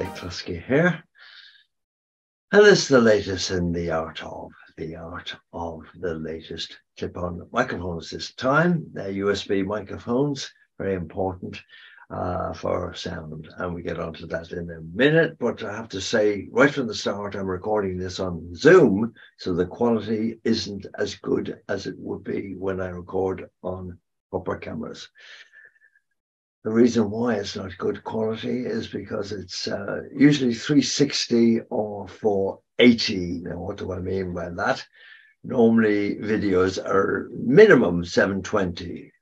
Dec Cluskey here, and this is the latest in the art of the latest clip-on microphones. This time, they're USB microphones, very important for sound, and we get onto that in a minute. But I have to say, right from the start, I'm recording this on Zoom, so the quality isn't as good as it would be when I record on proper cameras. The reason why it's not good quality is because it's usually 360 or 480. Now, what do I mean by that? Normally, videos are minimum 720.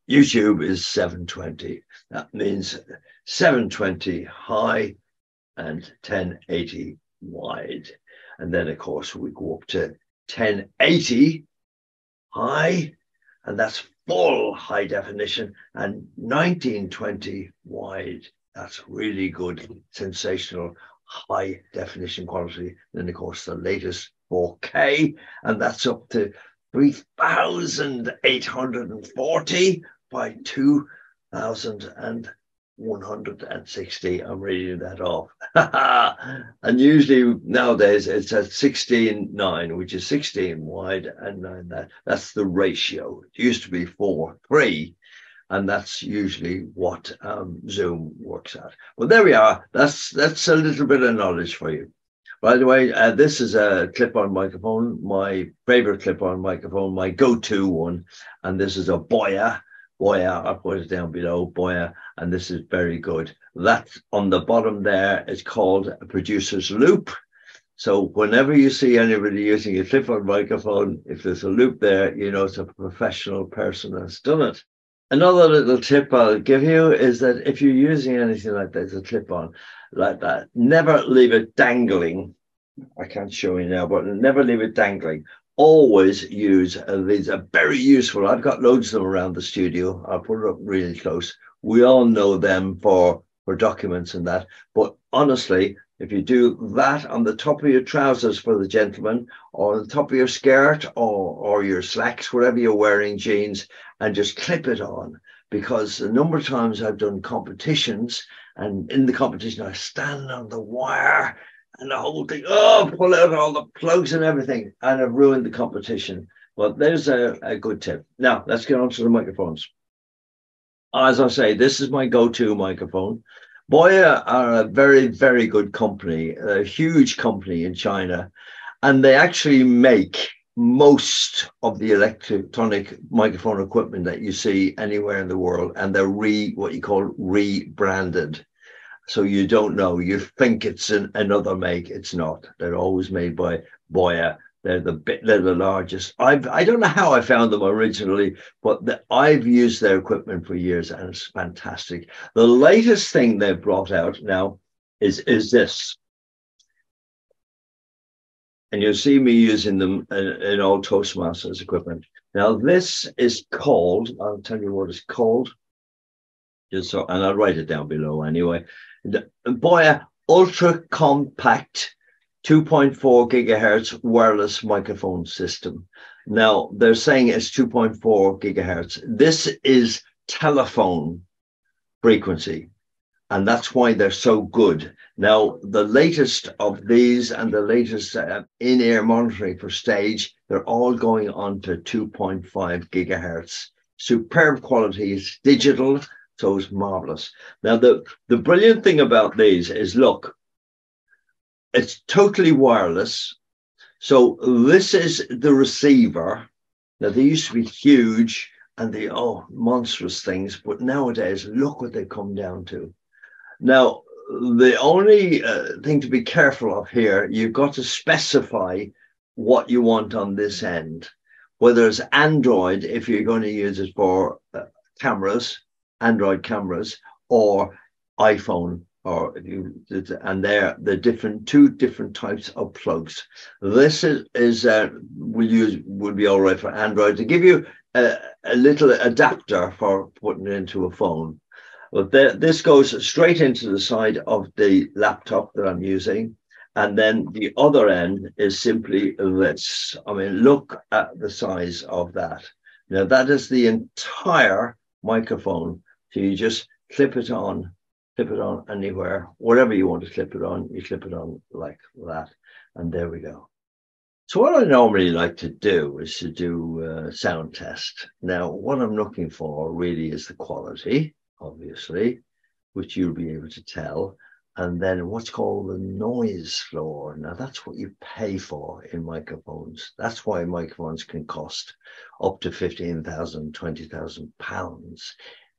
YouTube is 720. That means 720 high and 1080 wide. And then, of course, we go up to 1080 high, and that's full high definition, and 1920 wide. That's really good, sensational high definition quality. Then, of course, the latest 4K, and that's up to 3840 by 2160. I'm reading that off. And usually nowadays it's at 16:9, which is 16 wide and 9 that. That's the ratio. It used to be 4:3, and that's usually what Zoom works at. Well, there we are. That's a little bit of knowledge for you. By the way, this is a clip-on microphone, my favorite clip-on microphone, my go-to one, and this is a Boya. I'll put it down below, Boya, and this is very good. That on the bottom there is called a producer's loop. So whenever you see anybody using a clip-on microphone, if there's a loop there, you know it's a professional person that's done it. Another little tip I'll give you is that if you're using anything like that, a clip-on like that, never leave it dangling. I can't show you now, but never leave it dangling. Always use these are very useful. I've got loads of them around the studio. I'll put it up really close. We all know them for documents and that. But honestly, if you do that on the top of your trousers for the gentleman, or on the top of your skirt, or your slacks, whatever you're wearing, jeans, and just clip it on. Because the number of times I've done competitions, and in the competition I stand on the wire and the whole thing, pull out all the plugs and everything, and I've ruined the competition. Well, there's a good tip. Now, let's get on to the microphones. As I say, this is my go-to microphone. Boya are a very, very good company, a huge company in China, and they actually make most of the electronic microphone equipment that you see anywhere in the world, and they're what you call rebranded. So you don't know. You think it's another make. It's not. They're always made by Boya. They're the largest. I don't know how I found them originally, but I've used their equipment for years, and it's fantastic. The latest thing they've brought out now is this. And you'll see me using them in all Toastmasters equipment. Now, this is called, I'll tell you what it's called. Just so, and I'll write it down below anyway. The Boya Ultra Compact 2.4 gigahertz wireless microphone system. Now, they're saying it's 2.4 gigahertz. This is telephone frequency, and that's why they're so good. Now, the latest of these and the latest in-ear monitoring for stage, they're all going on to 2.5 gigahertz. Superb quality. It's digital, so it's marvelous. Now, the brilliant thing about these is, look, it's totally wireless. So this is the receiver. Now, they used to be huge and monstrous things, but nowadays, look what they've come down to. Now, the only thing to be careful of here, you've got to specify what you want on this end, whether it's Android, if you're going to use it for cameras, Android cameras, or iPhone, and they're the two different types of plugs. This would be all right for Android, to give you a little adapter for putting it into a phone. But this goes straight into the side of the laptop that I'm using. And then the other end is simply this. I mean, look at the size of that. Now, that is the entire microphone. So you just clip it on clip it on anywhere, whatever you want to clip it on, you clip it on like that. And there we go. So what I normally like to do is to do a sound test. Now, what I'm looking for really is the quality, obviously, which you'll be able to tell. And then what's called the noise floor. Now, that's what you pay for in microphones. That's why microphones can cost up to £15,000, £20,000.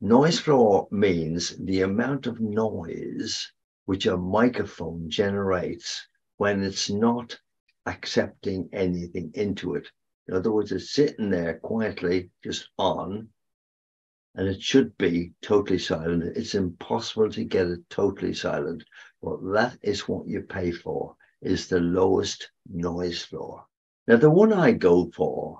Noise floor means the amount of noise which a microphone generates when it's not accepting anything into it. In other words, it's sitting there quietly, just on, and it should be totally silent. It's impossible to get it totally silent. Well, that is what you pay for, is the lowest noise floor. Now, the one I go for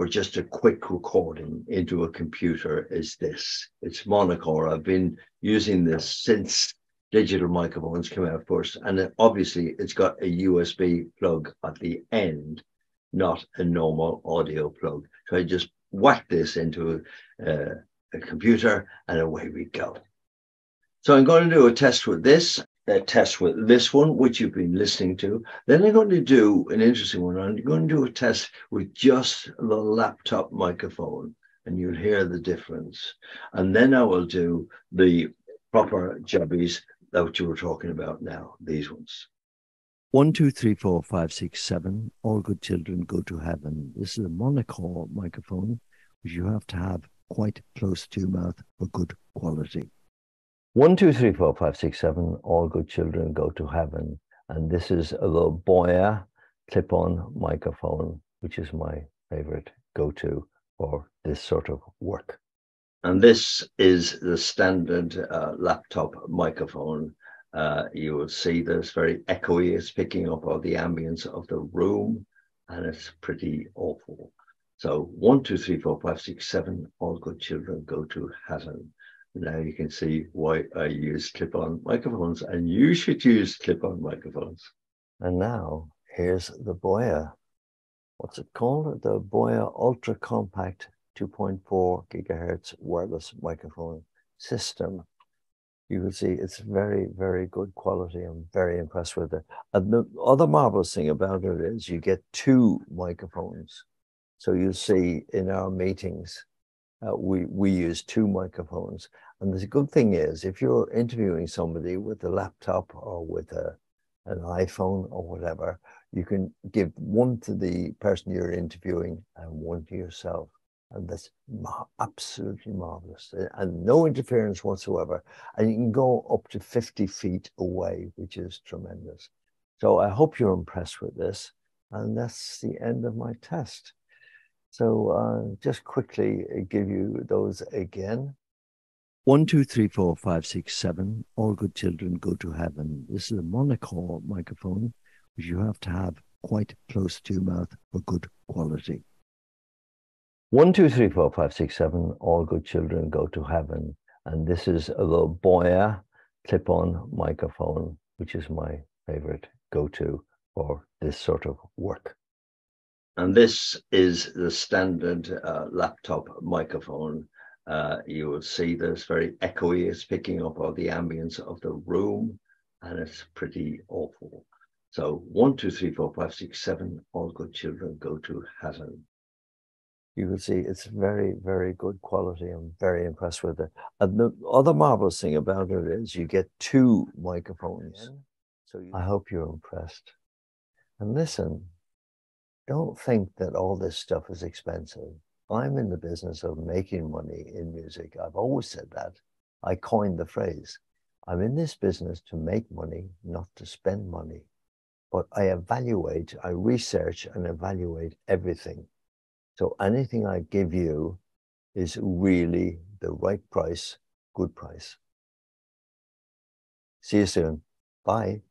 just a quick recording into a computer is this. It's Monocore. I've been using this since digital microphones came out first, and obviously it's got a USB plug at the end, not a normal audio plug. So I just whack this into a computer and away we go. So I'm going to do a test with this, one, which you've been listening to. Then I'm going to do an interesting one. I'm going to do a test with just the laptop microphone, and you'll hear the difference. And then I will do the proper jobbies that you were talking about now, these ones. 1, 2, 3, 4, 5, 6, 7. All good children go to heaven. This is a Monocore microphone, which you have to have quite close to your mouth for good quality. 1, 2, 3, 4, 5, 6, 7. All good children go to heaven. And this is a little Boya clip-on microphone, which is my favorite go-to for this sort of work. And this is the standard laptop microphone. You will see that it's very echoey. It's picking up all the ambience of the room, and it's pretty awful. So 1, 2, 3, 4, 5, 6, 7. All good children go to heaven. Now you can see why I use clip-on microphones, and you should use clip-on microphones. And now here's the Boya. What's it called? The Boya Ultra Compact 2.4 gigahertz wireless microphone system. You can see it's very, very good quality. I'm very impressed with it. And the other marvelous thing about it is you get two microphones. So you'll see in our meetings, we use two microphones. And the good thing is, if you're interviewing somebody with a laptop or with an iPhone or whatever, you can give one to the person you're interviewing and one to yourself. And that's absolutely marvelous. And no interference whatsoever. And you can go up to 50 feet away, which is tremendous. So I hope you're impressed with this. And that's the end of my test. So just quickly give you those again. 1, 2, 3, 4, 5, 6, 7. All good children go to heaven. This is a Monocore microphone, which you have to have quite close to your mouth for good quality. 1, 2, 3, 4, 5, 6, 7. All good children go to heaven. And this is a little Boya clip-on microphone, which is my favorite go-to for this sort of work. And this is the standard laptop microphone. You will see that it's very echoey. It's picking up all the ambience of the room, and it's pretty awful. So 1, 2, 3, 4, 5, 6, 7. All good children go to heaven. You can see it's very, very good quality. I'm very impressed with it. And the other marvelous thing about it is you get two microphones. So I hope you're impressed. And listen, don't think that all this stuff is expensive. I'm in the business of making money in music. I've always said that. I coined the phrase. I'm in this business to make money, not to spend money. But I evaluate, I research and evaluate everything. So anything I give you is really the right price, good price. See you soon. Bye.